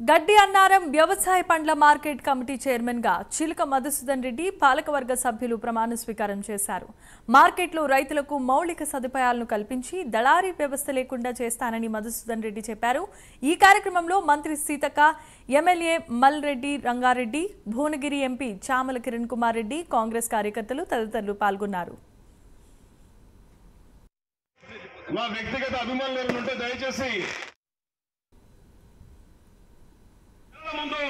గడ్డి అన్నారం వ్యవసాయ పండ్ల మార్కెట్ కమిటీ చైర్మన్ గా చిలుక మధుసూదన్ రెడ్డి పాలకవర్గ సభ్యులు ప్రమాణ స్వీకారం చేశారు. మార్కెట్లో రైతులకు మౌలిక సదుపాయాలను కల్పించి దళారీ వ్యవస్థ లేకుండా చేస్తానని మధుసూదన్ రెడ్డి చెప్పారు. ఈ కార్యక్రమంలో మంత్రి సీతక్క, ఎమ్మెల్యే మల్రెడ్డి రంగారెడ్డి, భువనగిరి ఎంపీ చామల కిరణ్ కుమార్ రెడ్డి, కాంగ్రెస్ కార్యకర్తలు తదితరులు పాల్గొన్నారు. మా వ్యక్తిగత అభిమానులు ఉంటే దయచేసి ముందు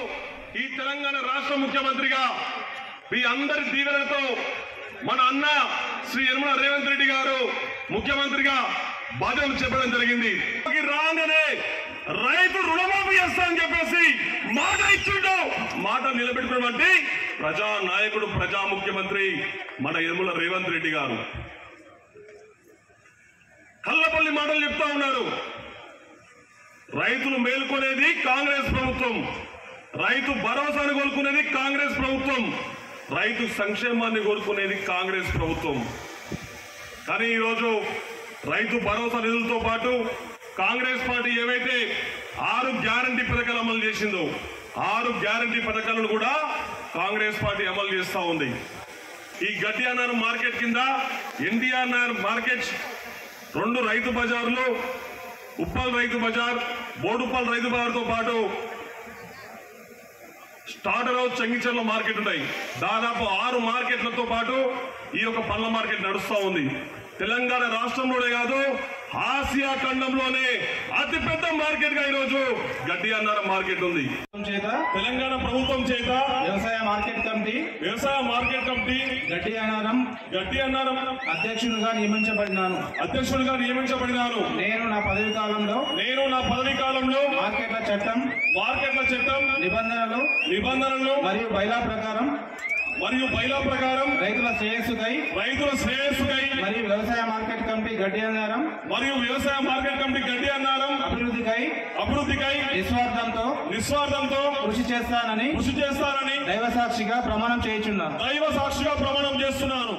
ఈ తెలంగాణ రాష్ట్ర ముఖ్యమంత్రిగా మీ అందరి దీవెనలతో మన అన్న శ్రీ యనమల రేవంత్ రెడ్డి గారు ముఖ్యమంత్రిగా బాధ్యతలు చెప్పడం జరిగింది. రాగానే రైతు రుణమాఫీ చేస్తానని చెప్పేసి మాట ఇచ్చిండు. మాట నిలబెట్టుకున్నటువంటి ప్రజా నాయకుడు, ప్రజా ముఖ్యమంత్రి మన యనమల రేవంత్ రెడ్డి గారు కల్లపల్లి మాటలు చెప్తా ఉన్నారు. రైతులు మేల్కొనేది కాంగ్రెస్ ప్రభుత్వం, రైతు భరోసాను కోరుకునేది కాంగ్రెస్ ప్రభుత్వం, రైతు సంక్షేమాన్ని కోరుకునేది కాంగ్రెస్ ప్రభుత్వం. కానీ ఈరోజు రైతు భరోసా నిధులతో పాటు కాంగ్రెస్ పార్టీ ఏవైతే 6 గ్యారంటీ పథకాలు అమలు చేసిందో 6 గ్యారంటీ పథకాలను కూడా కాంగ్రెస్ పార్టీ అమలు చేస్తూ ఉంది. ఈ గడ్డి అన్నారం మార్కెట్ కింద ఎన్టీఆర్ మార్కెట్, 2 రైతు బజార్లు, ఉప్పల్ రైతు బజార్, బోడుప్పల్ రైతు బజార్తో పాటు స్టార్టర్ హౌస్ చెంగిచెర్ల మార్కెట్ ఉన్నాయి. దాదాపు 6 మార్కెట్లతో పాటు ఈ యొక్క పండ్ల మార్కెట్ నడుస్తూ ఉంది. తెలంగాణ రాష్ట్రంలోనే కాదు, ఆసియా ఖండంలోనే అతిపెద్ద మార్కెట్ గా ఈరోజు గడ్డి అన్నారం మార్కెట్ ఉంది. తెలంగాణ ప్రభుత్వం చేత వ్యవసాయ మార్కెట్ కమిటీ గడ్డి అన్నారం అధ్యక్షుడిగా నియమించబడినాను. నేను నా పదవి కాలంలో మార్కెట్ల చట్టం నిబంధనలు మరియు బైలా ప్రకారం రైతుల శ్రేయస్సుకై మరియు వ్యవసాయ మార్కెట్ కమిటీ గడ్డి అన్నారం అభివృద్ధికై నిస్వార్థంతో కృషి చేస్తానని దైవ సాక్షిగా ప్రమాణం చేస్తున్నాను.